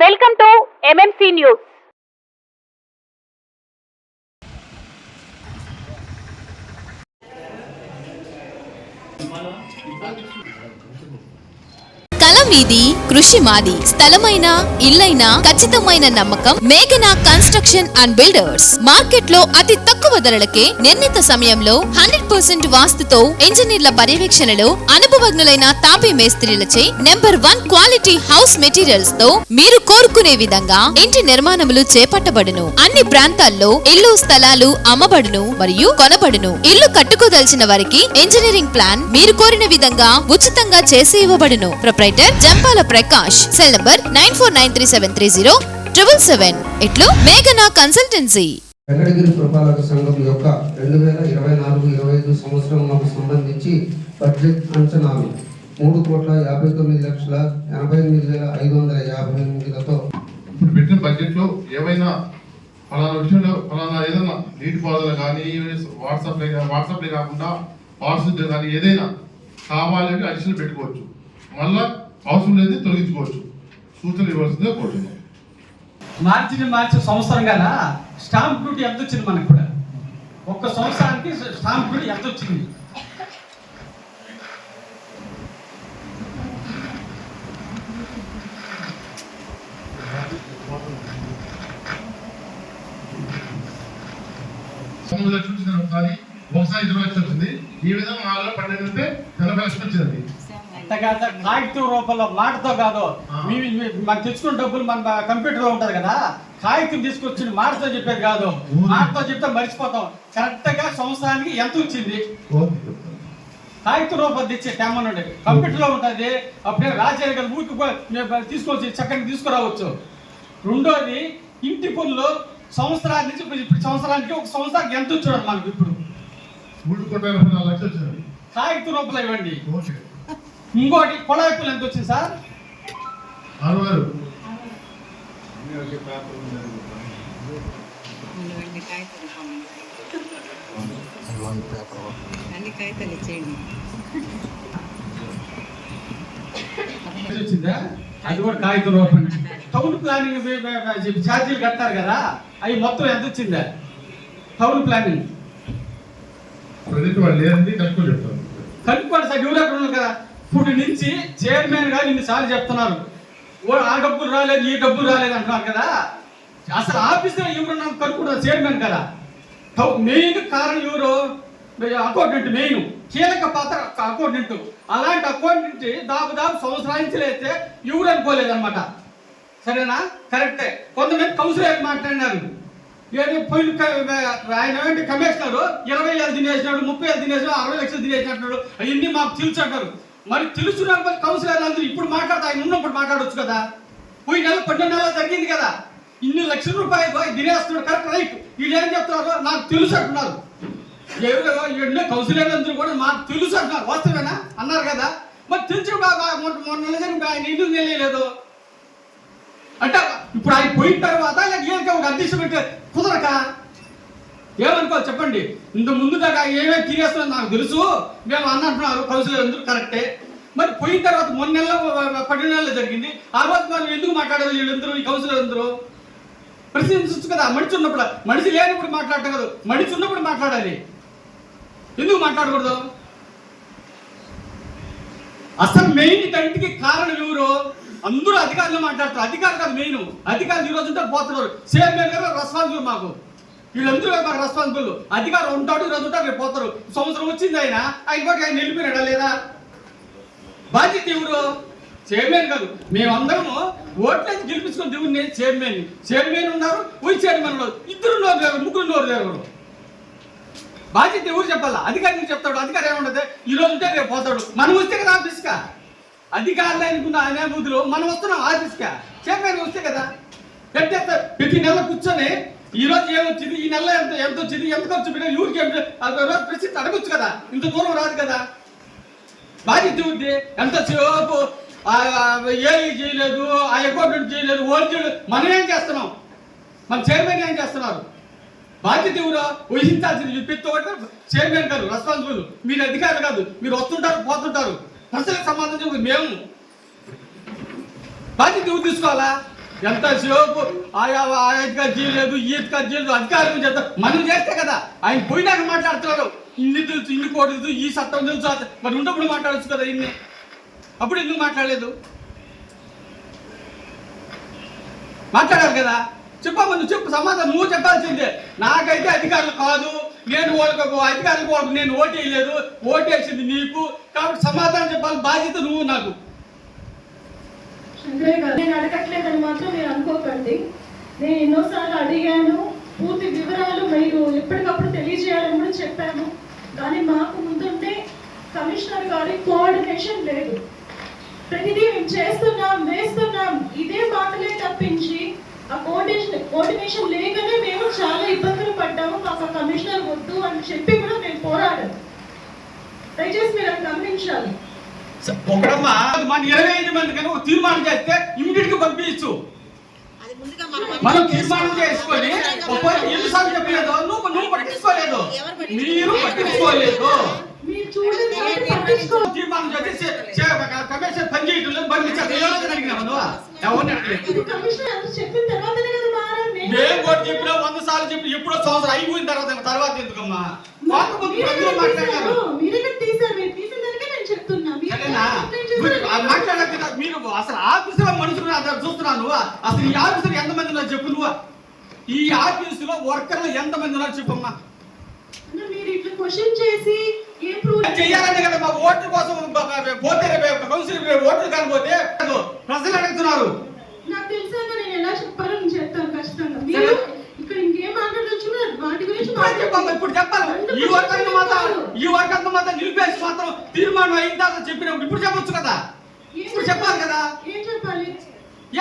Welcome to MMC news. కలం మీది, కృషి మాది. స్థలమైన, ఇల్లైనా ఖచ్చితమైన నమ్మకం మేఘనా కన్స్ట్రక్షన్ అండ్ బిల్డర్స్. మార్కెట్ లో అతి తక్కువ ధరలకే నిర్ణీత సమయంలో 100% వాస్తుతో ఇంజనీర్ల పర్యవేక్షణలో అనుభవజ్ఞులైన తాపీ మేస్త్రీలచే నెంబర్ 1 క్వాలిటీ హౌస్ మెటీరియల్స్ తో మీరు కోరుకునే విధంగా ఇంటి నిర్మాణములు చేపట్టబడును. అన్ని ప్రాంతాల్లో ఇల్లు స్థలాలు అమ్మబడును మరియు కొనబడును. ఇల్లు కట్టుకోదలిచిన వారికి ఇంజనీరింగ్ ప్లాన్ మీరు కోరిన విధంగా ఉచితంగా చేసి ఇవ్వబడును. Proprietor Jampala Prakash. Cell number 9493307777. ఇట్లు మేఘనా కన్సల్టెన్సీ. వెంకటగిరి పురపాలక సంఘం యొక్క 2024-25 సంవత్సరంకు సంబంధించి బడ్జెట్ అంచనాలు 3,89,558,558తో ఇప్పుడు పెట్టిన బడ్జెట్ లో ఏవైనా ఫలానా విషయంలో ఫలానా ఏదైనా నీటి పారుదల కానీ వాట్సాప్లే కాకుండా పారిశుద్ధ్యం కానీ ఏదైనా కావాలని అడిషనల్ పెట్టుకోవచ్చు. మళ్ళా అవసరం లేదు తొలగించుకోవచ్చు. సూచనలు ఇవ్వాల్సిందిగా కోరుతున్నాం. మార్చి సంవత్సరం కదా స్టాంప్ డ్యూటీ ఎంత వచ్చింది మనకు కూడా? ఒక్క సంవత్సరానికి స్టాంప్ డ్యూటీ ఎంత వచ్చింది? ఒకసారి 20 లక్షలు వచ్చింది. ఈ విధంగా 4 12 40 లక్షలు వచ్చింది. కాగితం రూపంలో మాటతో కాదు, మనం తెచ్చుకున్న డబ్బులు మన కంప్యూటర్ లో ఉంటది కదా, కాగితం తీసుకొచ్చి మాటతో చెప్పేది కాదు. మాటతో చెప్తే మర్చిపోతాం. కరెక్ట్ గా సంవత్సరానికి ఎంత వచ్చింది కాగితం రూపం తెచ్చే తెమ్మనండి. కంప్యూటర్ లో ఉంటది. అప్పుడే రాజయ్య గారు ఊరికి తీసుకొచ్చి చక్కని తీసుకురావచ్చు. రెండోది ఇంటి పనులు సంవత్సరానికి ఒక సంవత్సరానికి ఎంత వచ్చాడు మనకు? ఇప్పుడు 3,40 లక్షలు వచ్చింది. కాగితం రూపాయలు ఇవ్వండి. ఇంకోటి కొళాయిపులు ఎంత వచ్చింది సార్? 60,000. వచ్చిందా? అది కూడా కాగితం రూపాయలు. టౌన్ ప్లానింగ్ ఛార్జీలు కట్టారు కదా, అవి మొత్తం ఎంత వచ్చిందా? టౌన్ ప్లానింగ్ కనుక్కోండి సార్. ఎవరు ఎక్కడ ఉన్నారు కదా? ఇప్పుడు నుంచి చైర్మన్ గారు ఇన్నిసార్లు చెప్తున్నారు, ఆ డబ్బులు రాలేదు ఈ డబ్బులు రాలేదు అంటున్నారు కదా. అసలు ఆఫీసులో ఎవరు కనుక్కుంటారు? చైర్మన్ కదా. మెయిన్ కారణం ఎవరు? అకౌంటెంట్. మెయిన్ కీలక పాత్ర అకౌంటెంట్. అలాంటి అకౌంటెంట్ దాదాపు సంవత్సరానికి అయితే ఎవరు అనుకోలేదన్నమాట. సరేనా? కరెక్టే. కొంతమంది కౌన్సిలర్ మాట్లాడినారు. ఆయన కమిషనర్ 20 ఏళ్ళు తినేసినాడు, 30 ఏళ్ళు తినేసినాడు, 60 లక్షలు తినేసినట్టు అవన్నీ మాకు తెలుసు అంటారు. మరి తెలుసున్న కౌన్సిలర్ అందరూ ఇప్పుడు మాట్లాడతా, ఆయన ఉన్నప్పుడు మాట్లాడవచ్చు కదా. పోయి నెల 12 నెలలు జరిగింది కదా, ఇన్ని లక్షల రూపాయలు తినేస్తున్నాడు. Correct, right. వీళ్ళు ఏం చెప్తున్నారు? నాకు తెలుసు అంటున్నారు. ఎన్నో కౌన్సిలర్ అందరూ కూడా మాకు తెలుసు అంటున్నారు. వాస్తవేనా అన్నారు కదా. మరి తెలుసు మొన్న ఆయన ఎందుకు తెలియలేదు అంటే ఇప్పుడు ఆయన పోయిన తర్వాత ఒక అధ్యక్షుడు పెట్టే కుదరక ఏమనుకోవాలి చెప్పండి? ఇంత ముందు దాకా ఏమేమి తినేస్తున్నా నాకు తెలుసు మేము అన్నంటున్నారు కౌన్సిలర్ అందరూ. కరెక్టే. మరి పోయిన తర్వాత మొన్న నెలలో 12 నెలలు జరిగింది. ఆ రోజు మనం ఎందుకు మాట్లాడాలి? వీళ్ళందరూ ఈ కౌన్సిలర్ అందరూ ప్రశ్నించచ్చు కదా. మనిషి ఉన్నప్పుడు, మనిషి లేనప్పుడు మాట్లాడటం కాదు, మనిషి ఉన్నప్పుడు మాట్లాడాలి. ఎందుకు మాట్లాడకూడదు? అసలు మెయిన్ కంటికి కారణం ఎవరు? అందరూ అధికారులు మాట్లాడతారు. అధికారులు కాదు మెయిన్. అధికారులు ఈ రోజు ఉంటే పోతున్నారు. చైర్మన్ గారు రెస్పాన్సిబుల్. మాకు వీళ్ళందరూ మాకు రెస్పాన్సిబుల్. అధికారులు ఉంటాడు, ఈ రోజు ఉంటారు, రేపు పోతారు. సంవత్సరం వచ్చింది ఆయన కూడా ఆయన వెళ్ళిపోయినాడా లేదా? బాధ్యత ఎవరు? చైర్మన్ కాదు. మేమందరము ఓట్లేసి గెలిపించుకుని దేవుడిని చైర్మన్ ఉన్నారు, వైస్ చైర్మన్ ఉన్నారు. ఇద్దరు ముగ్గురు నోరు దేవరు. బాధ్యత ఎవరు చెప్పాలా? అధికారి చెప్తాడు. అధికారి ఏముండదు, ఈ రోజు ఉంటే రేపు పోతాడు. మనం వస్తే కదా ఆఫీస్కా. అధికారులు అనుకున్న అనుభూతులు మనం వస్తున్నాం ఆఫీస్కా. చైర్మన్ వస్తే కదా పెట్టేస్తారు. ప్రతి నెల కూర్చొని ఈ రోజు ఏమొచ్చింది, ఈ నెల ఎంత వచ్చింది, ఎంత ఖర్చు పెట్టారు, ఊరికి ప్రసిద్ధి అడగొచ్చు కదా. ఇంత దూరం రాదు కదా. బాధ్యత ఉంది. ఎంతసేపు ఏఈ చేయలేదు, ఆ అకౌంటెంట్ చేయలేదు, ఓన్ చేయలేదు. మనం ఏం చేస్తున్నాం? మన చైర్మన్ ఏం చేస్తున్నారు? బాధ్యత ఎవరు? వహించాల్సింది ప్రతి ఒక్కటి చైర్మన్ గారు రెస్పాన్సిబుల్. మీరు అధికారులు కాదు. మీరు వస్తుంటారు, పోతుంటారు. ప్రజలకు సంబంధించి మేము బాధ్యత ఎవరు తీసుకోవాలా? ఎంతసేపు ఆయా అధికారి చేయలేదు ఈ అధికారి చేయలేదు అధికారులు చేస్తారు మనం చేస్తే కదా ఆయన పోయినాక మాట్లాడుతున్నారు ఇన్ని తెలుసు ఇన్ని కోటి తెలుసు ఈ చట్టం తెలుసు మరి ఉన్నప్పుడు మాట్లాడచ్చు కదా ఇన్ని అప్పుడు ఎందుకు మాట్లాడలేదు మాట్లాడాలి కదా చెప్పమ్మా నువ్వు చెప్పు సమాధానం నువ్వు చెప్పాల్సిందే నాకైతే అధికారులు కాదు నేను వాళ్ళకు అధికారులకు వాళ్ళకు నేను ఓటు వేయలేదు ఓటు వేసింది నీకు కాబట్టి సమాధానం చెప్పాలి బాధ్యత నువ్వు నాకు శంకరయ్య గారు నేను అడగట్లేదని మాత్రం మీరు అనుకోకండి నేను ఎన్నోసార్లు అడిగాను పూర్తి వివరాలు మీరు ఎప్పటికప్పుడు తెలియజేయాలని కూడా చెప్పాను కానీ మాకు ముందుంటే కమిషనర్ గారి కోఆర్డినేషన్ లేదు ప్రతిదీ మేము చేస్తున్నాం వేస్తున్నాం ఇదే మాటలే తప్పించి ఆ కోఆర్డినేషన్ లేకనే మేము చాలా ఇబ్బందులు పడ్డాము మాకు ఆ కమిషనర్ వద్దు అని చెప్పి కూడా మేము పోరాడాము దయచేసి మీరు అది గమనించాలి ఒకడమ్మా మన 25 మంది కనుక ఒక తీర్మానం చేస్తే ఇమ్మీడియట్ గా పంపించు మనం తీర్మానం చేసుకొని ఎన్నిసార్లు చెప్పలేదు నువ్వు పట్టించుకోలేదు మీరు పట్టించుకోలేదు మీరు చూడండి పట్టించుకో తీర్మానం చేసి కమిషన్ పని చేయడం లేదు బండి అడిగినావు ఎవరిని అడగలేదు కమిషనర్ అంత చెప్పిన తర్వాతనే కదా మారాలి నేను కూడా చెప్పినా 100 సార్లు చెప్పి ఎప్పుడో సంవత్సరం అయిపోయిన తర్వాత ఎందుకమ్మా మాట్లాడారు మీరే తీసారు మీరు తీసిన దానికే నేను చెప్తున్నా మాట్లాడారు కదా మీరు అసలు ఆఫీసులో మనుషులు చూస్తున్నాను అసలు ఈ ఆఫీసులో ఎంతమంది ఉన్నారు చెప్పు నువ్వు ఈ ఆఫీసులో వర్కర్లు ఎంతమంది ఉన్నారు చెప్పమ్మా మీరు ఇట్లా క్వశ్చన్ చేసి ఏం ప్రూవ్ చెయ్యాలనే కదా మా ఓట్ల కోసం పోతే కౌన్సిల్ ఓట్లు కాకపోతే ప్రజలు అడుగుతున్నారు నాకు తెలుసాక నేను ఎలా చెప్పాలో నేను చెప్తాను ఖచ్చితంగా మీరు ఇక్కడ ఇంకేం మాట్లాడొచ్చున్నారు వాటి గురించి ఇప్పుడు చెప్పాలి ఈ వర్గంతో మాత్రం నిలిపేసి మాత్రం తీర్మానం అయిన తర్వాత చెప్పినప్పుడు ఇప్పుడు చెప్పొచ్చు కదా ఇప్పుడు చెప్పాలి కదా ఏం చెప్పాలి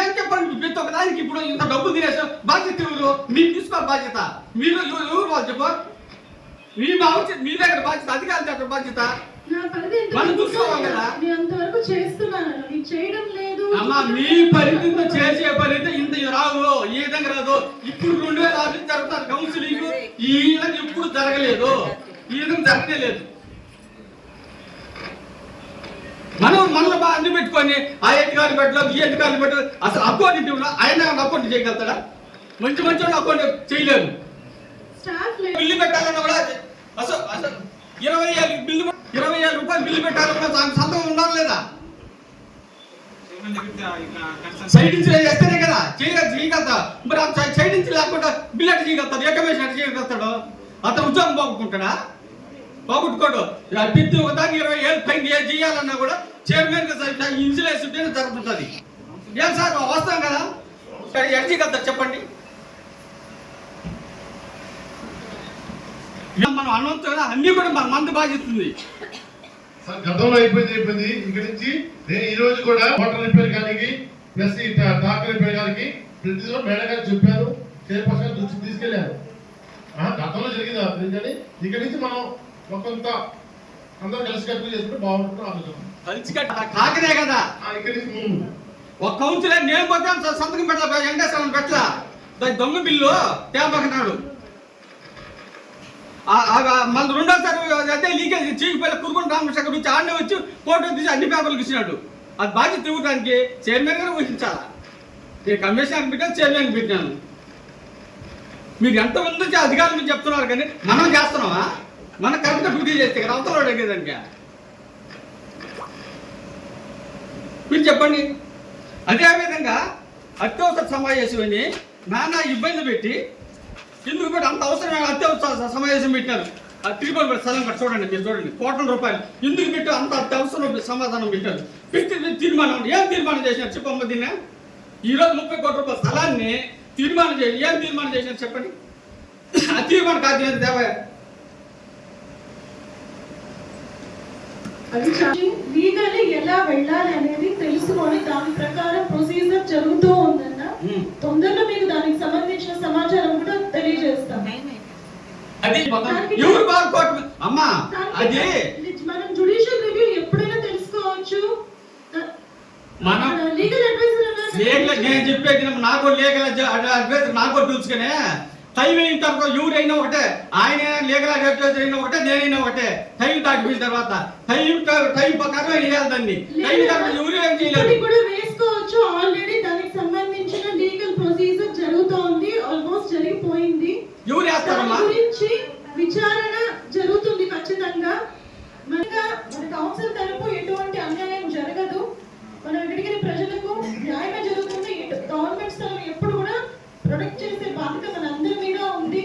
ఏం చెప్పండి ప్రతి ఒక్క దానికి ఇప్పుడు ఇంత డబ్బులు తినేసాం బాధ్యత ఎవరు మీరు తీసుకోవాలి బాధ్యత మీరు ఎవరు వాళ్ళు చెప్పు మీ మీ దగ్గర బాధ్యత అధికారుల దగ్గర బాధ్యత నా పరిధి మనం చూసుకోవాలి కదా నేను అంతవరకు చేస్తున్నాను నేను చేయడం లేదు అమ్మా మీ పరిధితో చేసే పరిధి ఇంత రావు ఈ విధంగా రాదు ఇప్పుడు 2006 జరుగుతారు కౌన్సిలింగ్ ఈ విధంగా ఇప్పుడు జరగలేదు ఈ విధంగా జరగనే లేదు మనలో అన్ని పెట్టుకొని ఆ అధికారులు పెట్టలేదు ఈ అధికారులు పెట్టలేదు అసలు అకౌంట్ ఆయన అకౌంట్ చేయగలుగుతాడా మంచి వాళ్ళు అకౌంట్ చేయలేరు స్టాఫ్ బిల్లు పెట్టాలన్నా కూడా అసలు 20,000 రూపాయలు బిల్లు పెట్టాలన్నా సంతకం ఉండాలి లేదా సైడ్ నుంచి చేస్తేనే కదా చేయగలుగుతా మరి సైడ్ నుంచి లేకుండా బిల్లు ఎట్లా చేయగలుగుతాడు ఏ కమిషన్ ఎట్లా చేయగలుగుతాడు అతను ఉద్యోగం బాగుంటుంటాడా బాగుంటుకోడు ప్రతి ఒక దానికి 20,000 పైన ఏం చేయాలన్నా కూడా చైర్మన్ ఇన్సూరెన్స్ ఉంటేనే జరుగుతుంటుంది ఏం సార్ వస్తాం కదా ఎట్లా చేయగలుగుతారు చెప్పండి మనం అనవసరంగా అన్ని కూడా మంది బాధిస్తుంది సార్ గతంలో అయిపోయింది ఇక్కడ నుంచి నేను ఈ రోజు కూడా వాటర్ రిపేర్ గారికి ప్లస్ ఈ టాక్ రిపేర్ గారికి ప్రతి మేడం గారు చెప్పారు చైర్పర్సన్ దృష్టికి తీసుకెళ్లారు గతంలో జరిగింది కానీ ఇక్కడ నుంచి మనం కొంత అందరూ కలిసి కట్టుకుని చేసుకుంటే బాగుంటుంది ఆలోచన కలిసి కాకనే కదా ఇక్కడ నుంచి ఒక కౌన్సిలర్ నేను పోతే సంతకం పెట్టలే వెంకటేశ్వరం పెట్టలా దొంగ బిల్లు తేపకన్నాడు మన రెండోసారి అదే లీకేజ్ చీకిపోయి కురుకుని రామకృష్ణ నుంచి ఆడనే వచ్చి ఫోటో తీసి అన్ని పేపర్లకు ఇచ్చినాడు అది బాధ్యత ఇవ్వడానికి చైర్మన్ గారు వహించాలా నేను కమిషనర్ పెట్టాను చైర్మన్ పెట్టాను మీరు ఎంతమంది నుంచి అధికారుల నుంచి చెప్తున్నారు కానీ మనం చేస్తున్నామా మనం కరెక్ట్గా డ్యూటీ చేస్తే కదా అవతల అడిగేదానికి మీరు చెప్పండి అదేవిధంగా అత్యవసర సమావేశం అని నానా ఇబ్బంది పెట్టి ఎందుకు పెట్టి అంత అవసరమైన అత్యవసర సమావేశం పెట్టారు తిరుపతి స్థలం కట్ట చూడండి మీరు చూడండి ₹1,00,000 ఎందుకు పెట్టి అంత అత్యవసరం సమాధానం పెట్టారు పెట్టి తీర్మానం ఏం తీర్మానం చేసినారు చెప్పమ్మ దీన్ని ఈరోజు ₹30,00,00,000 స్థలాన్ని తీర్మానం చేయాలి ఏం తీర్మానం చేసినారు చెప్పండి ఆ తీర్మానం కాదు దేవయ్య లీగల్లీ ఎలా వెళ్ళాలి అనేది తెలుసుకొని దాని ప్రకారం ప్రొసీజర్ జరుగుతూ ఉందన్న తొందరలో మీకు దానికి సంబంధించిన సమాచారం కూడా తెలియజేస్తాం అమ్మా అది మనం జ్యుడిషియల్ రివ్యూ ఎప్పుడైనా తెలుసుకోవచ్చు మనం లీగల్ అడ్వైజర్ నేను చెప్పేది నాకు లీగల్ అడ్వైజర్ నాకు తెలుసుకునే టైం అయిన తర్వాత ఎవరైనా ఒకటే ఆయన లీగల్ అడ్వైజర్ అయినా ఒకటే నేనైనా ఒకటే టైం దాటిపోయిన తర్వాత టైం ప్రకారం వేయాలి దాన్ని టైం ఎవరు ఏం చేయలేదు కూడా వేసుకోవచ్చు ఆల్రెడీ దానికి సంబంధించిన లీగల్ చేస్తారమ్మా? గురించి విచారణ జరుగుతుంది ఖచ్చితంగా. మన కౌన్సిల్ తరపు ఎటువంటి అన్యాయం జరగదు. మన వెంకటగిరి ప్రజలకు న్యాయమే జరుగుతుంది. గవర్నమెంట్ స్థలం ఎప్పుడు కూడా ప్రొటెక్ట్ చేసే బాధ్యత మన అందరి మీద ఉంది.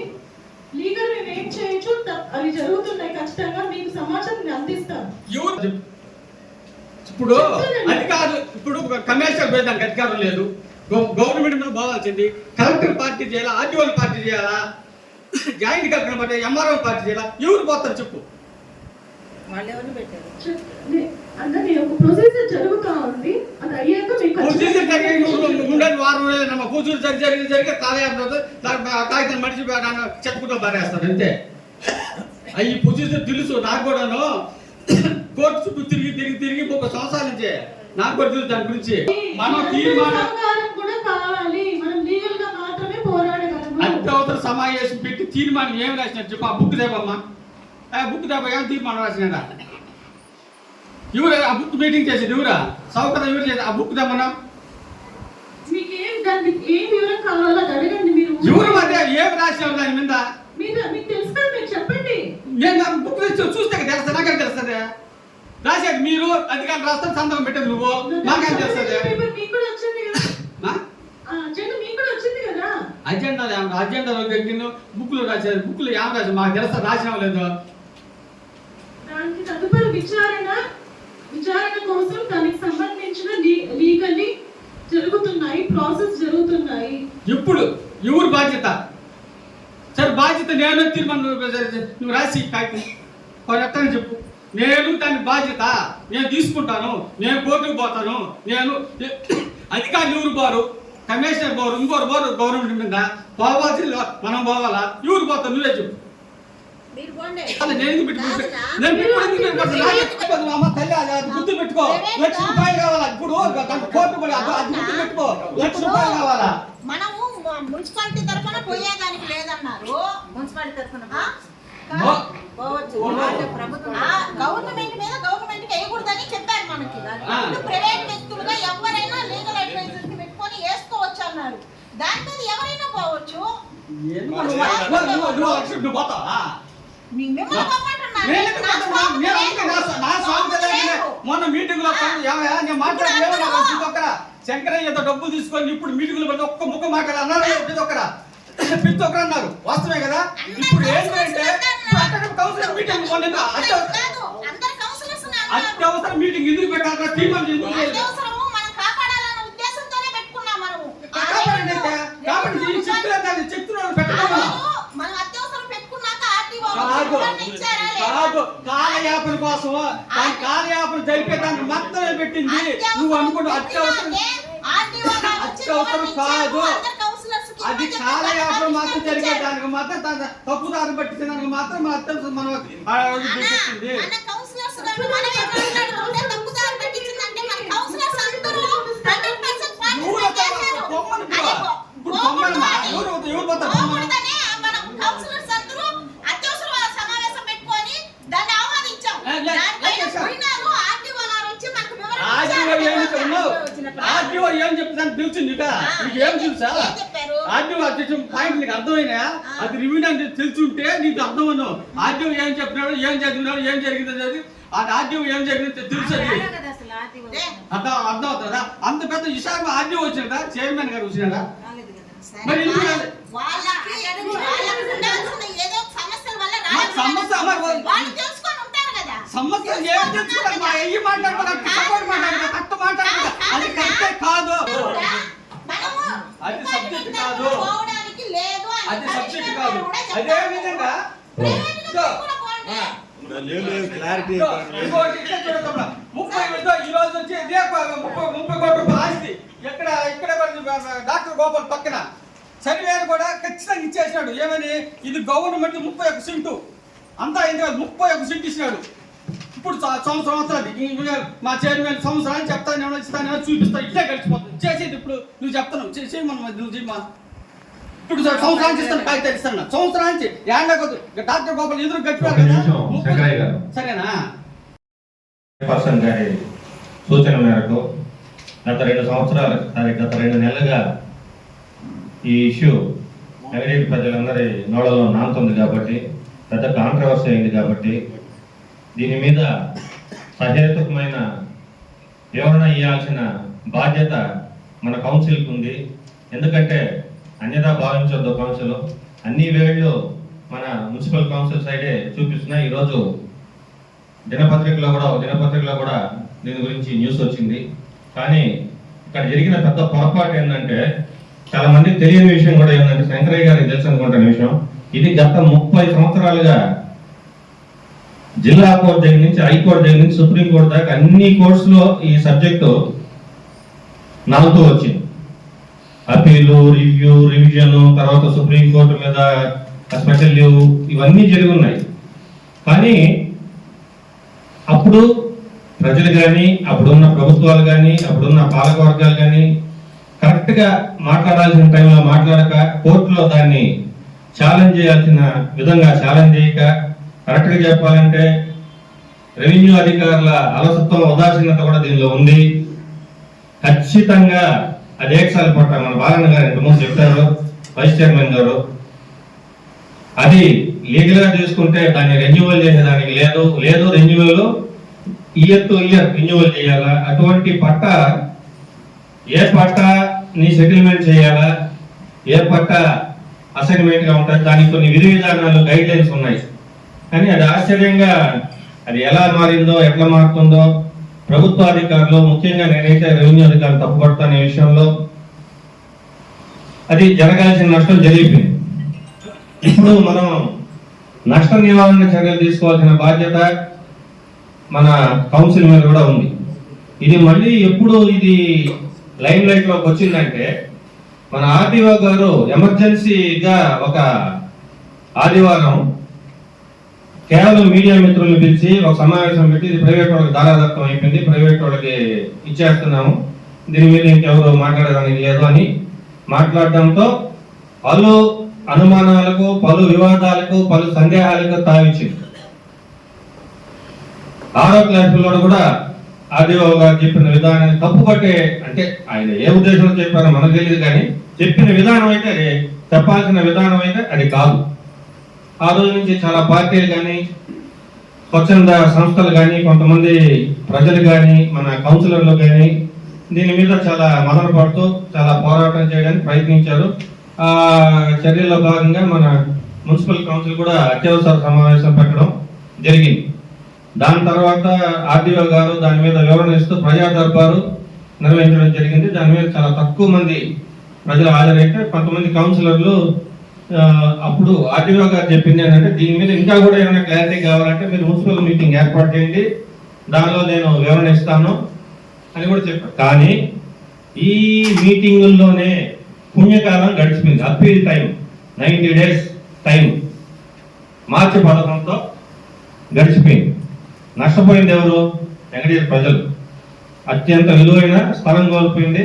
లీగల్ మేము ఏం చేయొచ్చు అవి జరుగుతున్నాయి. ఖచ్చితంగా మీకు సమాచారం అందిస్తాం. ఇప్పుడు అధికారులు ఇప్పుడు కమిషనర్ పోయేదానికి అధికారం లేదు. గవర్నమెంట్ మీద పోవాల్సింది కలెక్టర్ పార్టీ చేయాలా, ఆర్టీఓ పార్టీ చేయాలా, joint collector party, MRO party చేయాలా? ఎవరు పోతారు చెప్పు? అంటే ఒక ప్రొసీజర్ జరుగుతా ఉంది. అది అయ్యాక మీకు ఉండేది వారం రోజులు కూతురు జరిగి కాగితం మనిషి చెప్పుకుంటూ బారేస్తాడు అంతే. అవి ప్రొసీజర్ తెలుసు నాకు కూడాను. కోర్టు చుట్టూ తిరిగి 30 సంవత్సరాల నుంచి నాకు కూడా తెలుసు దాని గురించి. మనం తీర్మానం కూడా కావాలి. మనం లీగల్ గా మాత్రమే పోరాడగలము. అత్యవసర సమావేశం పెట్టి తీర్మానం ఏం రాసినట్టు చెప్పు. ఆ బుక్ దేవమ్మా, ఆ బుక్ దేవ ఏం తీర్మానం రాసినా? ఎవరు ఆ బుక్ మీటింగ్ చేసేది? ఎవరా సౌకర్యం ఎవరు చేసేది? ఆ బుక్ దేవన్నా మీకు ఏం వివరం కావాలో అడగండి. మీరు ఎవరు మధ్య ఏం రాసినావు దాని మీద? మీకు తెలుసు కదా, మీరు చెప్పండి. నేను బుక్ చూస్తే తెలుస్తా, నాకేం తెలుస్తుంది? రాసేది మీరు, అధికారులు రాస్తారు, సంతకం పెట్టేది నువ్వు, నాకేం తెలుస్తుంది? మీకు కూడా వచ్చింది కదా, అజెండా మీకు కూడా వచ్చింది కదా. అజెండాలో బుక్లు రాసేది, బుక్లు ఏం రాసి మాకు తెలుస్తా రాసినా లేదు. దానికి తదుపరి విచారణ కోసం దానికి సంబంధించిన లీగల్లీ జరుగుతున్నాయి, ప్రాసెస్ జరుగుతున్నాయి. ఇప్పుడు ఎవరు బాధ్యత? సరే బాధ్యత నేను తీర్మానం నువ్వు రాసి కాగితం చెప్పు. నేను దాని బాధ్యత నేను తీసుకుంటాను, నేను కోర్టుకు పోతాను. నేను అధికారులు ఎవరు పోరు, కమిషనర్ పోరు, ఇంకోరు పోరు. గవర్నమెంట్ మీద పోవాల్సి మనం పోవాలా? ఎవరు పోతాను నువ్వే చెప్పు. నేను గుర్తు పెట్టుకో. ₹1,00,000 కావాలా? ఇప్పుడు కోర్టు గుర్తు పెట్టుకో. ₹1,00,000 కావాలా? మనము మున్సిపాలిటీ తరఫున పోయేదానికి లేదన్నారు. మున్సిపాలిటీ తరఫున గవర్నమెంట్ మీద గవర్నమెంట్ కి వేయకూడదని చెప్పారు మనకి. ప్రైవేట్ వ్యక్తులుగా ఎవరైనా లీగల్ అడ్వైజర్ కి పెట్టుకొని వేసుకోవచ్చు అన్నారు. దాని మీద ఎవరైనా పోవచ్చు. మొన్న మీటింగ్ లో శంకరయ్య డబ్బులు తీసుకొని ఇప్పుడు మీటింగ్ లో ఒక్క ముక్క మాట్లాడారు. ప్రతి ఒక్కరు అన్నారు, వాస్తవమే కదా. ఇప్పుడు ఏంటంటే అత్యవసర మీటింగ్ ఎందుకు పెట్టాలి? తీర్మానం ఎందుకు చేయాలి? కాబట్టి చెప్తున్నాను పెట్టాలి. కాలయాపన కోసం కాలయాపన జరిపేదానికి మాత్రమే పెట్టింది. నువ్వు అనుకుంటా అత్యవసరం కాదు. అది కాలయాపన మాత్రం జరిగేదానికి మాత్రం తప్పుదారి పట్టించడానికి మాత్రం అత్యవసరం మనం పెట్టింది. ఆర్టీఓ ఏం చెప్తాను తెలిసింది. నీకు ఏం తెలుసా? ఆర్టీఓ అధ్యక్షుడు పాయింట్ నీకు అర్థమైనా? అది రివ్యూ అని తెలుసుంటే నీకు అర్థమను. ఆర్టీఓ ఏం చెప్తున్నాడు, ఏం చదివినాడు, ఏం జరిగింది అది ఆర్టీఓ ఏం జరిగింది తెలుసు. అర్థం అవుతుందా? అంత పెద్ద విశాఖ ఆర్టీఓ వచ్చినదా? చైర్మన్ గారు వచ్చినాడా? మరి సమస్య ఏం తెలుసుకోవాలి? మా అయ్యి మాట్లాడుకోవాలి, కరెక్ట్ మాట్లాడుకోవాలి. అది కరెక్టే కాదు. అది సబ్జెక్ట్ కాదు. అది సబ్జెక్ట్ కాదు. అదే విధంగా ఈ రోజు వచ్చి 30 కోట్ల రూపాయల ఆస్తి ఇక్కడ డాక్టర్ గోపాల్ పక్కన సర్వేను కూడా ఖచ్చితంగా ఇచ్చేసినాడు. ఏమని? ఇది గవర్నమెంట్ 31 సెంటు అంతా అయింది కాదు, 31 సెంటు ఇచ్చినాడు. ఇప్పుడు సంవత్సరాలు మా చైర్మన్ సంవత్సరాన్ని చెప్తాను, ఇస్తాను, చూపిస్తాను, ఇట్లే గడిచిపోతుంది. చేసేది ఇప్పుడు నువ్వు చెప్తాను చేయమన్నా నువ్వు చేయమా. ఇప్పుడు సంవత్సరానికి ఇస్తాను, కాగితాలు ఇస్తాను. సంవత్సరానికి డాక్టర్ గోపాల్ ఎదురు గడిపారు కదా. సరేనా? పర్సన్ గారి సూచన మేరకు గత 2 సంవత్సరాలు గత 2 నెలలుగా ఈ ఇష్యూ వెంకటగిరి ప్రజలందరి నోడలో నానుతుంది కాబట్టి, పెద్ద కాంట్రవర్సీ అయింది కాబట్టి దీని మీద సహేతుకమైన వివరణ ఇవ్వాల్సిన బాధ్యత మన కౌన్సిల్కి ఉంది. ఎందుకంటే అన్యదా భావించొద్దు కౌన్సిల్, అన్ని వేళ్ళు మన మున్సిపల్ కౌన్సిల్ సైడే చూపిస్తున్నాయి. ఈరోజు దినపత్రికలో కూడా దీని గురించి న్యూస్ వచ్చింది. కానీ ఇక్కడ జరిగిన పెద్ద పొరపాటు ఏంటంటే, చాలా మందికి తెలియని విషయం కూడా ఏంటంటే, శంకరయ్య గారికి తెలుసు అనుకుంటున్న విషయం, ఇది గత 30 సంవత్సరాలుగా జిల్లా కోర్టు దగ్గర నుంచి, హైకోర్టు దగ్గర నుంచి, సుప్రీంకోర్టు దాకా అన్ని కోర్ట్స్లో ఈ సబ్జెక్టు నవ్వుతూ వచ్చింది. అపీలు, రివ్యూ, రివిజన్, తర్వాత సుప్రీంకోర్టు మీద స్పెషల్ లీవ్, ఇవన్నీ జరిగి ఉన్నాయి. కానీ అప్పుడు ప్రజలు కానీ, అప్పుడున్న ప్రభుత్వాలు కానీ, అప్పుడున్న పాలక వర్గాలు కానీ కరెక్ట్గా మాట్లాడాల్సిన టైంలో మాట్లాడక, కోర్టులో దాన్ని ఛాలెంజ్ చేయాల్సిన విధంగా ఛాలెంజ్ చేయక, కరెక్ట్గా చెప్పాలంటే రెవెన్యూ అధికారుల అలసత్వం, ఉదాసీనత కూడా దీనిలో ఉంది. ఖచ్చితంగా అది ఏకసారి పట్ట మన బాలన్న గారు ఇంతకుముందు చెప్పారు, వైస్ చైర్మన్ గారు, అది లీగల్ గా తీసుకుంటే దాన్ని రెన్యువల్ చేసేదానికి లేదు renewal year to year renewal చేయాలా, అటువంటి పట్ట ఏ పట్ట ని సెటిల్మెంట్ చేయాలా, ఏ పట్ట అసైన్మెంట్ గా ఉంటుంది, దానికి కొన్ని విధి విధానాలు గైడ్ లైన్స్ ఉన్నాయి. కానీ అది ఆశ్చర్యంగా అది ఎలా మారిందో, ఎట్లా మారుతుందో ప్రభుత్వ అధికారులు, ముఖ్యంగా నేనైతే రెవెన్యూ అధికారులు తప్పుపడతానే విషయంలో అది జరగాల్సిన నష్టం జరిగిపోయింది. ఇప్పుడు మనం నష్ట నివారణ చర్యలు తీసుకోవాల్సిన బాధ్యత మన కౌన్సిల్ మీద కూడా ఉంది. ఇది మళ్ళీ ఎప్పుడు ఇది లైమ్ లైట్ లోకి వచ్చిందంటే, మన ఆర్డీఓ గారు ఎమర్జెన్సీగా ఒక ఆదివారం కేవలం మీడియా మిత్రులను పిలిచి ఒక సమావేశం పెట్టి, ఇది ప్రైవేట్ వాళ్ళకి దారాదత్తం అయిపోయింది, ప్రైవేట్ వాళ్ళకి ఇచ్చేస్తున్నాము, దీని మీద ఇంకెవరు మాట్లాడడానికి లేదు అని మాట్లాడడంతో పలు అనుమానాలకు, పలు వివాదాలకు, పలు సందేహాలకు తావిచ్చింది. 6వ క్లాస్ పిల్లడు కూడా ఆర్డీఓ గారు చెప్పిన విధానాన్ని తప్పుపట్టే, అంటే ఆయన ఏ ఉద్దేశంలో చెప్పారో మనకు తెలియదు, కానీ చెప్పిన విధానం అయితే, అది చెప్పాల్సిన విధానం అయితే అది కాదు. ఆ రోజు నుంచి చాలా పార్టీలు కానీ, స్వచ్ఛంద సంస్థలు కానీ, కొంతమంది ప్రజలు కానీ, మన కౌన్సిలర్లు కానీ దీని మీద చాలా మదన పడుతూ చాలా పోరాటం చేయడానికి ప్రయత్నించారు. ఆ చర్యల్లో భాగంగా మన మున్సిపల్ కౌన్సిల్ కూడా అత్యవసర సమావేశం పెట్టడం జరిగింది. దాని తర్వాత ఆర్డీఓ గారు దాని మీద వివరణ ఇస్తూ ప్రజా దర్బారు నిర్వహించడం జరిగింది. దాని మీద చాలా తక్కువ మంది ప్రజలు హాజరైతే, కొంతమంది కౌన్సిలర్లు అప్పుడు ఆర్డీఓ గారు చెప్పింది ఏంటంటే, దీని మీద ఇంకా కూడా ఏమైనా క్లారిటీ కావాలంటే మీరు మున్సిపల్ మీటింగ్ ఏర్పాటు చేయండి, దానిలో నేను వివరణ ఇస్తాను అని కూడా చెప్పారు. కానీ ఈ మీటింగుల్లోనే పుణ్యకాలం గడిచిపోయింది. అప్పీల్ టైం 90 days టైం మార్చి 11తో గడిచిపోయింది. నష్టపోయింది ఎవరు? వెంకటగిరి ప్రజలు. అత్యంత విలువైన స్థలం కోల్పోయింది,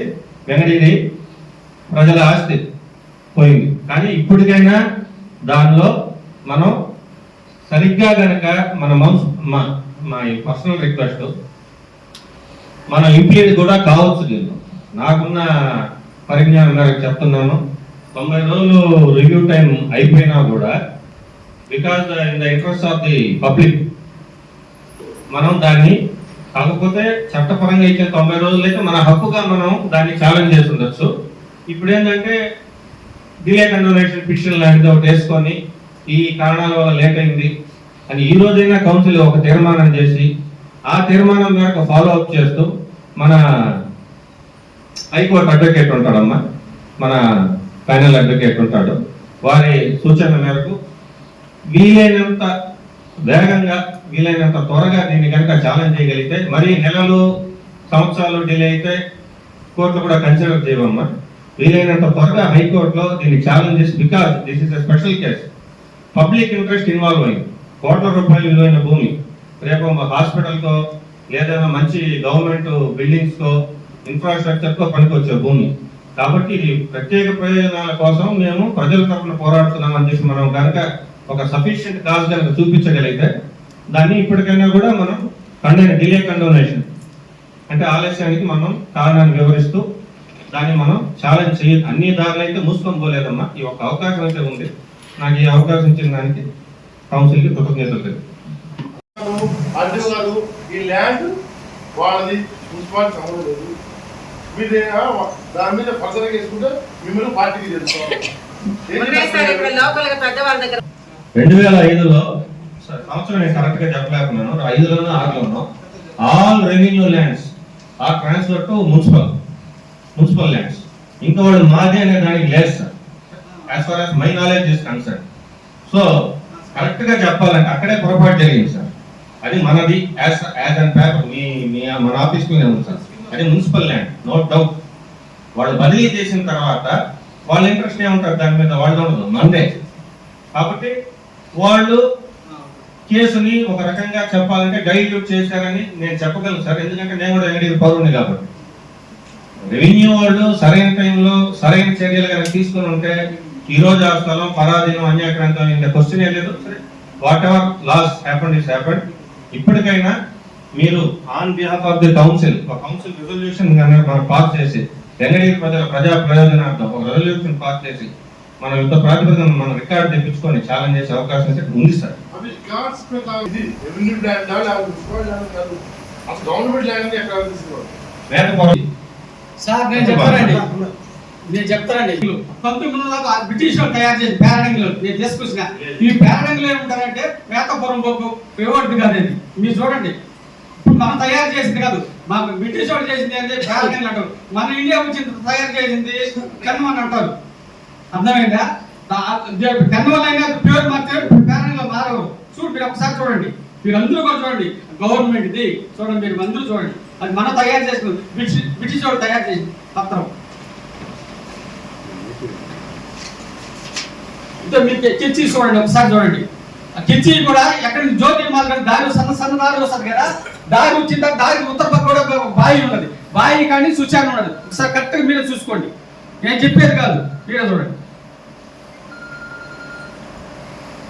వెంకటగిరి ప్రజల ఆస్తి పోయింది. కానీ ఇప్పటికైనా దానిలో మనం సరిగ్గా కనుక మన మా పర్సనల్ రిక్వెస్ట్, మనం ఇంప్లీడ్ కూడా కావచ్చు. దీనిలో నాకున్న పరిజ్ఞానం మేరకు చెప్తున్నాను, 90 రోజులు రివ్యూ టైం అయిపోయినా కూడా, because in the interest of the public మనం దాన్ని, కాకపోతే చట్టపరంగా ఇచ్చే 90 రోజులు అయితే మన హక్కుగా మనం దాన్ని ఛాలెంజ్ చేసి ఉండొచ్చు. ఇప్పుడు ఏంటంటే డిలే కండోనేషన్ పిటిషన్ లాంటిది ఒకటి వేసుకొని, ఈ కారణాల వల్ల లేట్ అయింది అని ఈ రోజైనా కౌన్సిల్ ఒక తీర్మానం చేసి, ఆ తీర్మానం మేరకు ఫాలో అప్ చేస్తూ, మన హైకోర్టు అడ్వకేట్ ఉంటాడమ్మా, మన ఫైనల్ అడ్వకేట్ ఉంటాడు, వారి సూచన మేరకు వీలైనంత వేగంగా, వీలైనంత త్వరగా దీన్ని కనుక ఛాలెంజ్ చేయగలిగితే, మరి నెలలు సంవత్సరాలు డిలే అయితే కోర్టులు కూడా కన్సిడర్ చేయవమ్మా. వీలైనంత త్వరగా హైకోర్టులో దీన్ని ఛాలెంజ్ చేసి, because this is a special case, public interest involve అయింది, కోట్ల రూపాయలు విలువైన భూమి, రేపు హాస్పిటల్కో ఏదైనా మంచి గవర్నమెంట్ బిల్డింగ్స్కో ఇన్ఫ్రాస్ట్రక్చర్కో పనికొచ్చే భూమి. కాబట్టి ఇది ప్రత్యేక ప్రయోజనాల కోసం మేము ప్రజల తరఫున పోరాడుతున్నాం అని చెప్పి మనం కనుక ఒక సఫిషియెంట్ కాజ్ కనుక చూపించగలిగితే, దాన్ని ఇప్పటికైనా కూడా మనం డిలే కండోనేషన్ అంటే ఆలస్యానికి మనం కారణాన్ని వివరిస్తూ దాన్ని మనం ఛాలెంజ్ చేయాలి. అన్ని దారులు అయితే మూసుకొని పోలేదమ్మా. ఈ ఒక అవకాశం అయితే ఉంది. నాకు ఈ అవకాశం ఇచ్చిన దానికి కౌన్సిల్కి కృతజ్ఞతలు. ఆర్డీఓ గారు ఈ ల్యాండ్ వాళ్ళది మున్సిపాలిటీ సంబంధం లేదు, మీరు దాని మీద ఫర్దర్ వేసుకుంటే మిమ్మల్ని పార్టీకి తెలుసుకోవాలి. 2005లో సంవత్సరం నేను కరెక్ట్ గా చెప్పలేకున్నాను, 5లోనో 6లోనో all revenue lands are transfer to municipal lands. ఇంకా వాళ్ళు మాది అనే దానికి లేదు sir, as far as my knowledge is concern. So correct గా చెప్పాలంటే అక్కడే పొరపాటు జరిగింది సార్. అది మనది యాజ్ అండ్ పేపర్ మన ఆఫీస్ లోనే ఉంది సార్. అది మున్సిపల్ ల్యాండ్, నో డౌట్. వాళ్ళు బదిలీ చేసిన తర్వాత వాళ్ళ ఇంట్రెస్ట్ ఏముంటారు దాని మీద, వాళ్ళు ఉండదు, మందే. కాబట్టి వాళ్ళు కేసుని ఒక రకంగా చెప్పాలంటే డైల్యూట్ చేశారని నేను చెప్పగలను సార్. ఎందుకంటే నేను కూడా వెంకటగిరి పౌరుని కాబట్టి. రెవెన్యూ వాళ్ళు సరైన టైంలో సరైన చర్యలు కనుక తీసుకుని ఉంటే ఈ రోజు ఆ స్థలం పరాధీనం అన్యాక్రాంతం ఇంకా క్వశ్చన్ లేదు. Whatever loss happened is happened. ఇప్పటికైనా మీరు on behalf of the council ఒక కౌన్సిల్ రెజల్యూషన్ మనం పాస్ చేసి వెంకటగిరి ప్రజా ప్రయోజనార్థం ఒక రెజల్యూషన్ పాస్ చేసి మనం యుద్ధ ప్రాతిపదికన మనం రికార్డు తెప్పించుకొని ఛాలెంజ్ చేసే అవకాశం అయితే ఉంది సార్. సార్ నేను చెప్తానండి 1900 బ్రిటిష్ వాళ్ళు తయారు చేసిన ప్యారడంగులు నేను తీసుకొచ్చిన. ఈ ప్యారడంగులు ఏముంటారంటే మేతపురం బొగ్గు పేవడ్ది కాదండి. మీరు చూడండి, ఇప్పుడు మనం తయారు చేసింది కాదు, మాకు బ్రిటిష్ వాళ్ళు చేసింది అంటే ప్యారడంగులు అంటారు. మన ఇండియా వచ్చి తయారు చేసింది కన్వన్ అంటారు. అర్థమైందా? కన్వన్ అయినా ప్యూర్ మార్చారు, ప్యారడంగులు మారవు. చూడు, మీరు ఒకసారి చూడండి, మీరు అందరూ కూడా చూడండి. గవర్నమెంట్ ఇది చూడండి, మీరు అందరూ చూడండి. అది మనం తయారు చేసుకుంది, బ్రిటిష్ వాళ్ళు తయారు చేసింది పత్రం. మీరు కిచ్చి చూడండి, ఒకసారి చూడండి. కిచ్చి కూడా ఎక్కడ జ్యోతి మార్గం దారి సన్న దారి వస్తుంది కదా, దారి వచ్చిందా దారి ఉత్తర పక్క కూడా బావి ఉన్నది. బావి కానీ శుచాన్ని ఉన్నది. ఒకసారి కరెక్ట్గా మీరే చూసుకోండి, నేను చెప్పేది కాదు, మీరే చూడండి,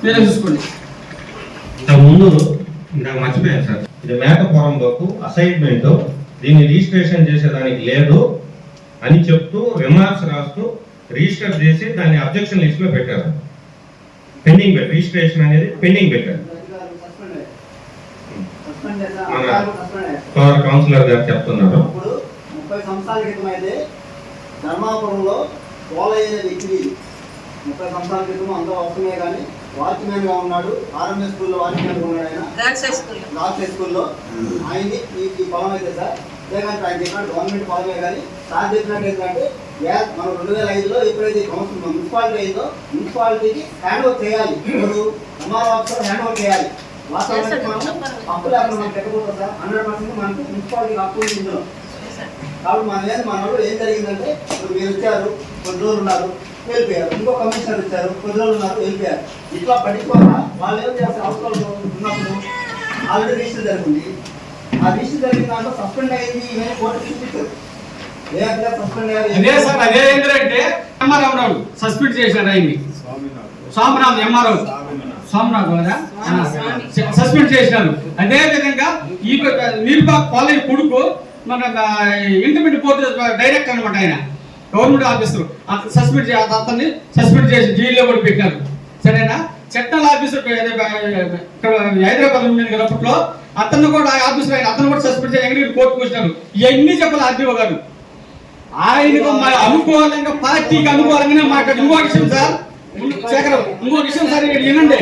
మీరే చూసుకోండి. ఇంతకుముందు నాకు మర్చిపోయాను సార్, ఇది మేకపురంలోకి అసైన్మెంట్ దీన్ని రిజిస్ట్రేషన్ చేసేదానికి లేదు అని చెప్తూ రిమార్క్స్ రాస్తూ రిజిస్టర్ చేసి దాన్ని అబ్జెక్షన్ లిస్ట్ లో పెట్టారు. పెండింగ్ పెట్టారు, రిజిస్ట్రేషన్ అనేది పెండింగ్ పెట్టారు. మన కౌన్సిలర్ గారు చెప్తున్నారు. 30 సంవత్సరాల క్రితం అయితే ధర్మాపురంలో పోలయ్యే వ్యక్తి 30 సంవత్సరాల క్రితం అంతా వస్తున్నాయి కానీ వాచ్మెన్ గా ఉన్నాడు. ఆర్ఎంఎస్ స్కూల్లో వాచ్మెన్ గా ఉన్నాడు. ఆయన రాజ్ హై స్కూల్లో ఆయన్ని ఈ పొలం అయితే సార్ లేదంటే ఆయన చెప్పినట్టు గవర్నమెంట్ పొలమే కానీ సార్ చెప్పినట్టు ఏంటంటే మనం 2005లో ఎప్పుడైతే మున్సిపాలిటీ అయిందో మున్సిపాలిటీకి హ్యాండ్ ఓవర్ చేయాలి. ఇప్పుడు ఎంఆర్ఓ ఆఫీసర్ హ్యాండ్ ఓవర్ చేయాలి. వాస్తవానికి మనం అప్పు లేకుండా మనం పెట్టకూడదు సార్. 100% మనకు మున్సిపాలిటీకి అప్పు ఉంది ఇందులో. కాబట్టి మన వాళ్ళు ఏం జరిగిందంటే ఇప్పుడు మీరు వచ్చారు, కొద్ది రోజులు ఉన్నారు, వెళ్ళిపోయారు. ఇంకో కమిషనర్ వచ్చారు, కొద్ది రోజులు ఉన్నారు, వెళ్ళిపోయారు. ఇట్లా పట్టించుకోవాలా వాళ్ళు ఏం చేస్తారు? అవసరాలు ఉన్నప్పుడు ఆల్రెడీ రిజిస్టర్ జరిగింది. ఆ రిజిస్టర్ జరిగిన దాంట్లో సస్పెండ్ అయింది ఇవన్నీ కోర్టు చూపించారు. అదే సార్, అదే ఏంటంటే ఎంఆర్ఓ సస్పెండ్ చేశారు ఆయన్ని. స్వామినాథ్ ఎంఆర్ఓ స్వామినాథ్ కదా సస్పెండ్ చేసినారు. అదే విధంగా ఈ నిర్బాగ్ కాలేజ్ కొడుకు మన ఇంటర్మీడియట్ బోర్డు డైరెక్టర్ అనమాట, ఆయన గవర్నమెంట్ ఆఫీసర్. అతన్ని సస్పెండ్ చేసి జైల్లో కూడా పెట్టారు. సరేనా? చట్టాల ఆఫీసర్ హైదరాబాద్ ఉండేది కదా అప్పట్లో, అతను కూడా ఆఫీసర్ ఆయన, అతను కూడా సస్పెండ్ చేసి ఎంగడి కోర్టుకు వచ్చినారు. ఇవన్నీ చెప్పాలి ఆర్డీఓ గారు. ఆయనకు అనుకూలంగా పార్టీకి అనుకూలంగానే మాట్లాడు. ఇంకో విషయం సార్, శేఖర్ ఇంకో విషయం సార్, ఇక్కడ వినండి.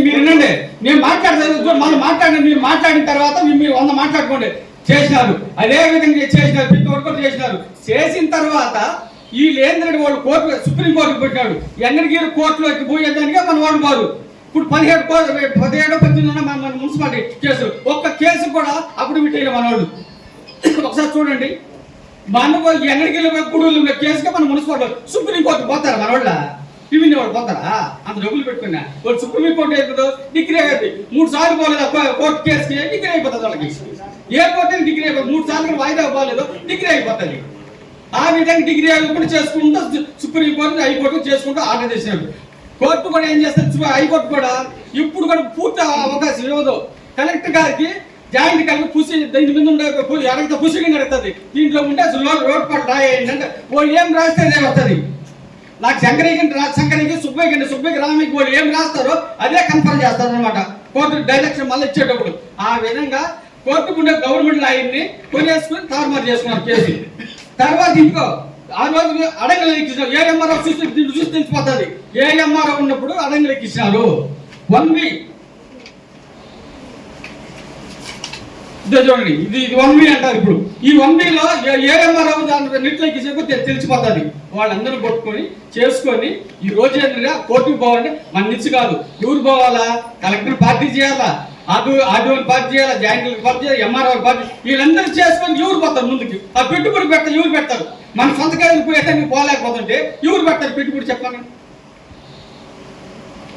మీరు వినండి, నేను మాట్లాడతాను. మనం మాట్లాడిన మీరు మాట్లాడిన తర్వాత మీరు 100 మాట్లాడుకోండి. చేసినారు, అదే విధంగా చేసినారు, పిట్ వరకు చేసినారు. చేసిన తర్వాత ఈ లేంద్రెడ్డి వాళ్ళు కోర్టు సుప్రీం కోర్టుకు పెట్టాడు. ఎంగడిగిరి కోర్టులోకి పోయేదానిగా మన వాడు బారు. ఇప్పుడు 17-18 మన మున్సిపాలిటీ కేసులు, ఒక్క కేసు కూడా అప్పుడు పెట్టేయాలి మన వాళ్ళు. ఒకసారి చూడండి, మన ఎంగడిగిరి గుడులు కేసుగా మన మున్సిపాలిటీ సుప్రీం కోర్టు పోతారా మన వాళ్ళ? రెవెన్యూ వాళ్ళు పోతారా? అంత డబ్బులు పెట్టుకున్నా వాళ్ళు సుప్రీం కోర్టు అయిపోతుంది, డిగ్రీ అయ్యింది. 3 సార్లు పోలేదు కోర్టు కేసుకి, డిగ్రీ అయిపోతుంది వాళ్ళకి. ఏ కోర్టు డిగ్రీ అయిపోతుంది, 3 సార్లు వాయిదా పోలేదు, డిగ్రీ అయిపోతుంది. ఆ విధంగా డిగ్రీ అయిపోయి చేసుకుంటూ సుప్రీం కోర్టు హైకోర్టు చేసుకుంటూ ఆర్డర్ చేసినాడు. కోర్టు కూడా ఏం చేస్తారు, హైకోర్టు కూడా ఇప్పుడు కూడా పూర్తి అవకాశం ఇవ్వదు. కలెక్టర్ గారికి జాయింట్ కలెక్టర్ పుసి దీని మీద ఉండే అడిగితే పుసిగా అడుగుతుంది. దీంట్లో ఉంటే అసలు రోడ్ పట్ల రాయండి అంటే వాళ్ళు ఏం రాస్తే అదే వస్తుంది. నాకు శంకరికి సుబ్బయ్యకి రామయ్యకి వాళ్ళు ఏం రాస్తారో అదే కన్ఫర్మ్ చేస్తారు అనమాట కోర్టు డైరెక్షన్ మళ్ళీ ఇచ్చేటప్పుడు. ఆ విధంగా కోర్టుకు ఉండే గవర్నమెంట్ లాయర్ని కొనేసుకుని తారుమారు చేసుకున్నారు కేసు. తర్వాత ఇంకో ఆ రోజు అడంగలు ఎక్కించినారు. ఏఎంఆర్ఓ చూసి తెలిసిపోతుంది. ఏఎంఆర్ఓ ఉన్నప్పుడు అడంగలు ఎక్కించినారు. 1 week చూడండి, ఇది 1 week అంటారు. ఇప్పుడు ఈ 1 week లో ఏఎంఆర్ఓ నెట్లో ఎక్కించే తెలిసిపోతుంది. వాళ్ళందరూ కొట్టుకొని చేసుకొని ఈ రోజు ఏంటంటే కోర్టుకు పోవాలంటే మన నుంచి కాదు, ఎవరు పోవాలా? కలెక్టర్ పార్టీ చేయాలా, ఆర్డీఓ పార్టీ చేయాలా, జాయింట్ పార్టీ చేయాలి, ఎంఆర్ఓ పార్టీ, వీళ్ళందరూ చేసుకొని ఎవరు పోతారు ముందుకి? ఆ పెట్టుబడి పెడతారు, ఎవరు పెడతారు? మన సొంత కాయలు పోయేస్తే నువ్వు పోలేకపోతుంటే ఎవరు పెడతారు పెట్టుబడి? చెప్పండి.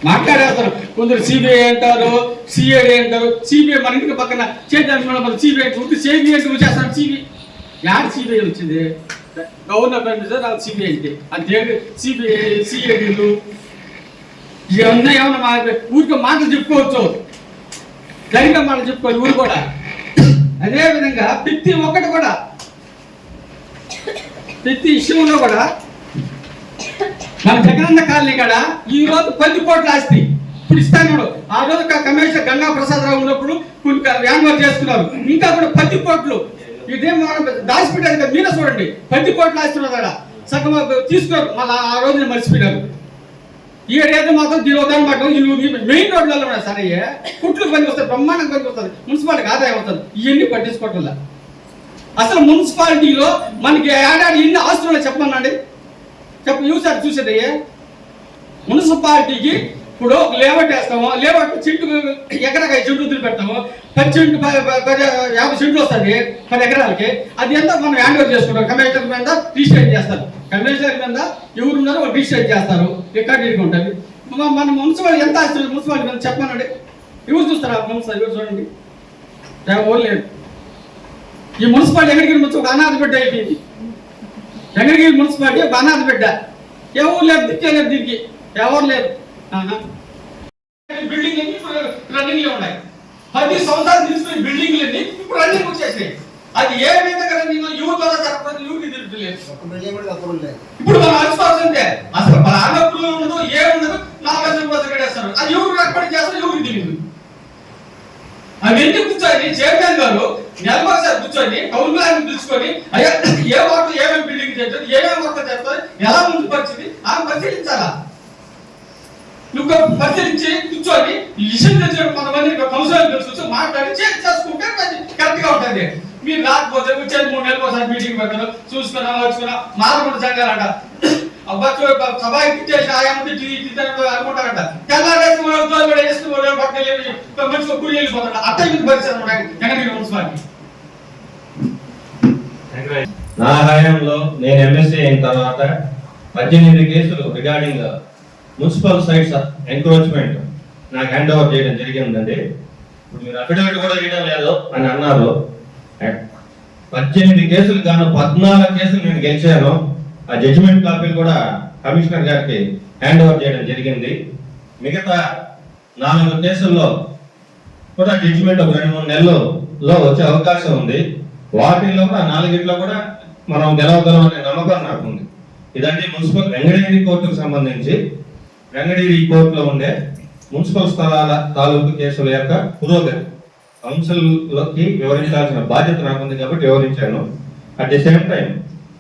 మాట్లాడేస్తారు కొందరు. సిబిఐ అంటారు, సిఐడి అంటారు. సిబిఐ మన ఇంటికి పక్కన చేద్దాం సిబిఐ సిబిఐ చేస్తారు. సిబిఐ యాడ్ సిబిఐ వచ్చింది గవర్నమెంట్ నాకు సిబిఐ అంటే అంతే. సిబిఐ సిఐడిలు ఇవన్నీ ఏమన్నా ఊరికే మాటలు చెప్పుకోవచ్చు, జరిగిన మాటలు చెప్పుకోవాలి ఊరు కూడా. అదేవిధంగా ప్రతి ఒక్కటి కూడా ప్రతి విషయంలో కూడా మన జగనన్న కాలనీ కాడ ఈ రోజు 10 కోట్ల ఆస్తి ఇప్పుడు ఇస్తాను. ఆ రోజు కమిషనర్ గంగా ప్రసాదరావు ఉన్నప్పుడు కొన్ని వ్యాన్వార్ చేసుకున్నారు. ఇంకా కూడా 10 కోట్లు ఇదేం దాచిపెట్టారు కదా. మీరే చూడండి 10 కోట్ల ఆస్తి ఉన్నది అక్కడ. సగం తీసుకోరు, మళ్ళీ ఆ రోజు మర్చిపోయినారు. ఈ ఏరియాలో మాత్రం దీని మాట మెయిన్ రోడ్లలో ఉన్నాయి. సరే కుట్లు పనికి వస్తాయి, బ్రహ్మాండంగా పనికి వస్తుంది, మున్సిపాలిటీకి ఆదాయం అవుతుంది. ఇవన్నీ పట్టించుకోవట్ల. అసలు మున్సిపాలిటీలో మనకి ఏడాది ఎన్ని ఆస్తులు చెప్పమనండి, యూసారి చూసేది. మున్సిపాలిటీకి ఇప్పుడు లేఅవుట్ వేస్తాము, లేఅవుట్ చెట్టు ఎకరాకి 5 చెట్లు వదిలిపెడతాము. 10 చెట్లు 50 చెట్లు వస్తుంది 10 ఎకరాలకి. అది ఎంత మనం హ్యాండ్ ఓవర్ చేసుకుంటాం. కమిషనర్ మీద రిజిస్టర్ చేస్తారు. కమిషనర్ మీద ఎవరు ఉన్నారో వాళ్ళు రిజిస్టర్ చేస్తారు, రికార్డు ఉంటుంది. మన మున్సిపాలిటీ ఎంత ఆస్తుంది మున్సిపాలిటీ మీద చెప్పమనండి. ఎవరు చూస్తారు? ఆ మున్సిపాలిటీ ఎవరు చూడండి, ఎవరు లేదు. ఈ మున్సిపాలిటీ ఎక్కడికి ఒక అనాథ బిడ్డ అయిపోయింది. వెంకటగిరి మున్సిపాలిటీ ఒక అనాథ బిడ్డ. ఎవరు లేదు, దిక్కేలేదు, దీనికి ఎవరు లేదు. బిల్డింగ్ అన్ని రన్నింగ్ లో ఉన్నాయి. 10 సంవత్సరాలు తీసుకుని బిల్డింగ్లు అన్ని ఇప్పుడు రన్నింగ్ వచ్చేసాయి. అది ఏ విధంగా రన్నింగ్ యువత ద్వారా జరగదు, యువతి తిరుగుతుంది. ఇప్పుడు మనం అలసిపోతుంటే అసలు ఆనప్పుడు ఉండదు, ఏముండదు, 4 లక్షల రూపాయలు కట్టేస్తారు. అది ఎవరు ఏర్పాటు చేస్తారు, ఎవరికి తెలియదు. అవన్నీ కూర్చొని చైర్మన్ గారు నెలకొకసారి కూర్చొని టౌన్ ప్లాన్ పిలుచుకొని అయ్యా ఏ వాటర్ ఏమేమి బిల్డింగ్ చేస్తారు, ఏమేమి వర్క్ చేస్తారు, ఎలా ముందు పరిస్థితి ఆమె పరిశీలించాలా. నువ్వు పరిశీలించి కూర్చొని విషయం తెచ్చిన కొంతమంది కౌన్సిలర్ తెలుసు మాట్లాడి చేసుకుంటే కరెక్ట్ గా ఉంటుంది. మీరు రాకపోతే వచ్చేది 3 నెలలకు ఒకసారి మీటింగ్ పెడతారు, చూసుకున్నా మారకుండా జరగాలంట. అబ్బా సభ ఇచ్చేసి ఆయా అనుకుంటారంట. తెల్లారేసి మంచిగా కూలి వెళ్ళిపోతాడు. అట్ట మీకు పరిస్థితి మున్సిపాలిటీ. నా హయాంలో నేను ఎంఎస్సీ అయిన తర్వాత 18 కేసులు రిగార్డింగ్ మున్సిపల్ సైట్స్ ఎంక్రోచ్మెంట్ నాకు హ్యాండ్ ఓవర్ చేయడం జరిగిందండి. ఇప్పుడు మీరు అఫిడవిట్ కూడా చేయడం లేదు అని అన్నారు. 18 కేసులు గాను 14 కేసులు నేను గెలిచాను. ఆ జడ్జిమెంట్ కాపీలు కూడా కమిషనర్ గారికి హ్యాండ్ ఓవర్ చేయడం జరిగింది. మిగతా 4 కేసుల్లో కూడా జడ్జిమెంట్ ఒక 2-3 నెలల్లో వచ్చే అవకాశం ఉంది. వాటిల్లో కూడా 4 కూడా మనం గెలవగలం అనే నమ్మకం నాకు ఉంది. ఇదంటే మున్సిపల్ వెంకటగిరి కోర్టుకు సంబంధించి వెంకటగిరి కోర్టులో ఉండే మున్సిపల్ స్థలాల తాలూకు కేసుల యొక్క పురోగతి కౌన్సిల్లోకి వివరించాల్సిన బాధ్యత నాకుంది కాబట్టి వివరించాను. అట్ ది సేమ్ టైం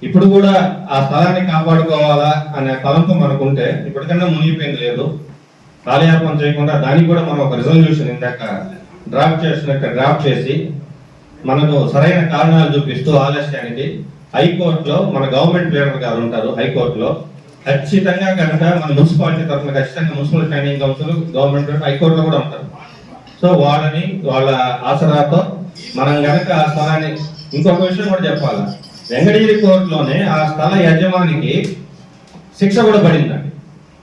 ఇప్పుడు కూడా ఆ స్థలాన్ని కాపాడుకోవాలా అనే తలంపు మనకుంటే ఇప్పటికన్నా మునిగిపోయింది లేదు. కాలయాపన చేయకుండా దానికి కూడా మనం ఒక రిజల్యూషన్ ఇందాక డ్రాఫ్ట్ చేసి మనకు సరైన కారణాలు చూపిస్తూ ఆలస్యానికి హైకోర్టులో మన గవర్నమెంట్ లీడర్ గారు ఉంటారు. హైకోర్టులో ఖచ్చితంగా కనుక మన మున్సిపాలిటీ తరఫున ఖచ్చితంగా మున్సిపల్ ట్రైనింగ్ కౌన్సిల్ గవర్నమెంట్ హైకోర్టులో కూడా ఉంటారు. సో వాళ్ళ ఆసరాతో మనం కనుక ఆ స్థలాన్ని ఇంకొక విషయం కూడా చెప్పాలి. వెంకటగిరి కోర్టులోనే ఆ స్థల యజమానికి శిక్ష కూడా పడిందండి.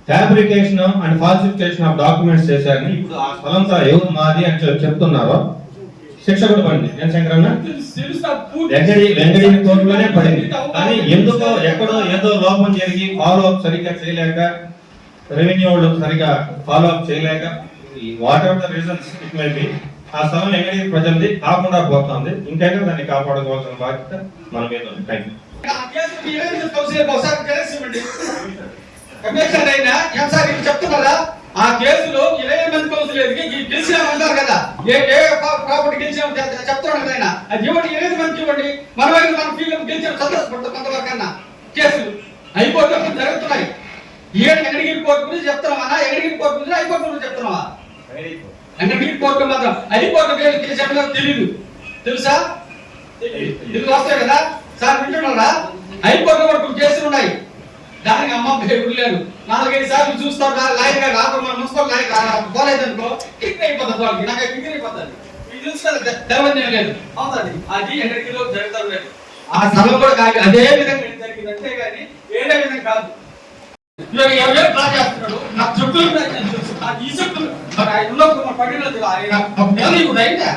Fabrication and falsification of documents చేశారని ఇప్పుడు ఆ స్థలంతో ఎవరు మాది అని చెప్తున్నారో శిక్ష కూడా పడింది. నేను శంకరన్న వెంకటగిరి కోర్టులోనే పడింది. కానీ ఎందుకో ఎక్కడో ఏదో లోపం జరిగి ఫాలో అప్ సరిగ్గా చేయలేక రెవెన్యూ వాళ్ళు సరిగ్గా ఫాలో అప్ చేయలేక what ever the reasons it may be ఆ స్థలం ఎక్కడికి ప్రజలది కాకుండా పోతుంది. ఇంకైనా దాన్ని కాపాడుకోవాల్సిన బాధ్యత మన మీద ఉంది. Thank you. కమిషనర్ అయినా ఏం సార్ ఇది చెప్తున్నారా? ఆ కేసులో 20 మంది కౌన్సిలర్కి గెలిచినామంటారు కదా, ఏ ప్రాపర్టీ గెలిచినాం చెప్తున్నాడు కదా ఆయన. అది ఇవ్వండి, 20 మందికి ఇవ్వండి. మన వైపు మన ఫీల్డ్ గెలిచిన సంతోషపడతాం. కొంతవరకన్నా కేసులు హైకోర్టు జరుగుతున్నాయి. ఎక్కడికి కోర్టు గురించి చెప్తున్నామా? ఎక్కడికి కోర్టు గురించి హైకోర్టు గురించి చెప్తున్నావా? ఎక్కడికి కోర్టు మాత్రం హైకోర్టు చెప్పిన తెలీదు. తెలుసా? ఇది వస్తాయి కదా సార్, వింటున్నారా? హైకోర్టు వరకు కేసులు ఉన్నాయి. దానికి అమ్మ లేరు. 4-5 సార్లు చూస్తాం. లాయర్ గారు రాకుండా మున్సిపల్ లాయర్ పోలేదనుకో కిక్ అయిపోతుంది. వాళ్ళకి నాకు కిక్ అయిపోతుంది. ఇది చూస్తే తెలవద్దేం లేదు. అవుతుంది. అది ఎక్కడికి జరుగుతాం లేదు. ఆ స్థలం కూడా కాదు, అదే విధంగా జరిగింది. అంతేగాని వేరే విధంగా కాదు. ఇవాళ ఎవరో డ్రా చేస్తున్నాడు. నా చుట్టూ ఈ చుట్టూ ఆయన పడినది ఆయన కూడా అయిందా?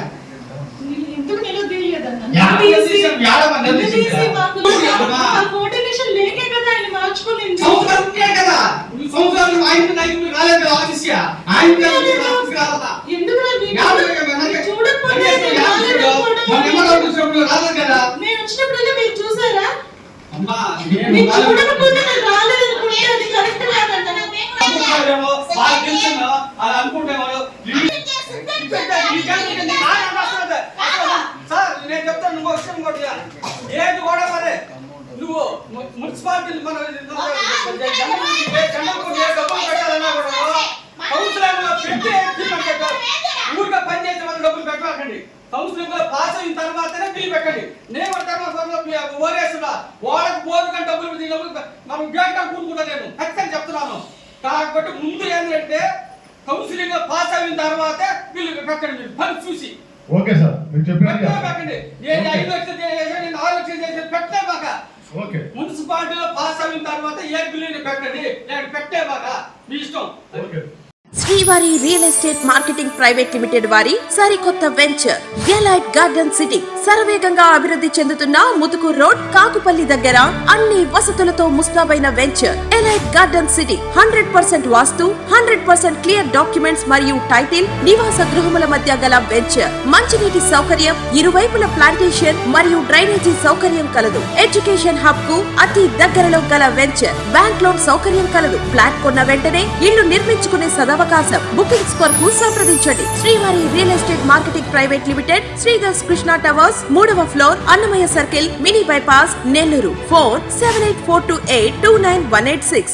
ఎందుకు నిలదీయలేదన్న? కోఆర్డినేషన్ లేకే కదా ఆయన మార్చుకోలేదు. సంవత్సరాలకే కదా, సంవత్సరాలు ఆయన నాయకులు రాలేదు కదా ఆఫీస్ కి. ఆయన ఎందుకు చూడకపోతే రాలేదు కదా. నేను వచ్చినప్పుడల్లా మీరు చూసారా? అమ్మా చూడకపోతే నేను రాలేదు అనుకుంటే అది కరెక్ట్ కాదన్న. అలా అనుకుంటేవాళ్ళు సార్ నేను చెప్తాను. నువ్వు విషయం కూడా ఏది కూడా మరే నువ్వు మున్సిపాలిటీ మన ఊరిగా పనిచేసే వాళ్ళు డబ్బులు పెట్టకండి. కౌన్సిలింగ్ లో పాస్ అయిన తర్వాతనే బిల్లు పెట్టండి. నేను ఓరేస్తున్నా వాళ్ళకి పోదుకంటే డబ్బులు మనం గేట్గా కూడుకుంటా. నేను ఖచ్చితంగా చెప్తున్నాను. కాబట్టి ముందు ఏంటంటే కౌన్సిలింగ్ లో పాస్ అయిన తర్వాతే బిల్లు పెట్టండి. మీరు పని చూసి ఓకే సార్, మీరు చెప్పినట్టు పెట్టండి. నేను 5 లక్షలు చేసి నేను 6 లక్షలు చేసి పెట్టే బాగా. ఓకే, మున్సిపాలిటీలో పాస్ అయిన తర్వాత ఏ బిల్లుని పెట్టండి, నేను పెట్టే బాగా మీ ఇష్టం. ఓకే. శ్రీవారి real estate marketing private limited వారి సరికొత్త వెంచర్ ఎలైట్ గార్డెన్ సిటీ శరవేగంగా అభివృద్ధి చెందుతున్న ముతుకూర్ రోడ్ కాకుపల్లి దగ్గర అన్ని వసతులతో ముస్తాబైన వెంచర్ ఎలైట్ గార్డెన్ సిటీ 100% వాస్తు 100% క్లియర్ డాక్యుమెంట్స్ మరియు టైటిల్ నివాస గృహముల మధ్య గల వెంచర్. మంచినీటి సౌకర్యం, ఇరువైపుల ప్లాంటేషన్ మరియు డ్రైనేజీ సౌకర్యం కలదు. ఎడ్యుకేషన్ హబ్ కు అతి దగ్గరలో గల వెంచర్. బ్యాంక్ లోన్ సౌకర్యం కలదు. ఫ్లాట్ కొన్న వెంటనే ఇల్లు నిర్మించుకునే సదవకాశం. బుకింగ్స్ కొరకు సంప్రదించండి. Srivari real estate marketing private limited, Sridhars Krishna towers, 3వ floor, Annamayya circle, mini bypass, Nellore. 47842829 186.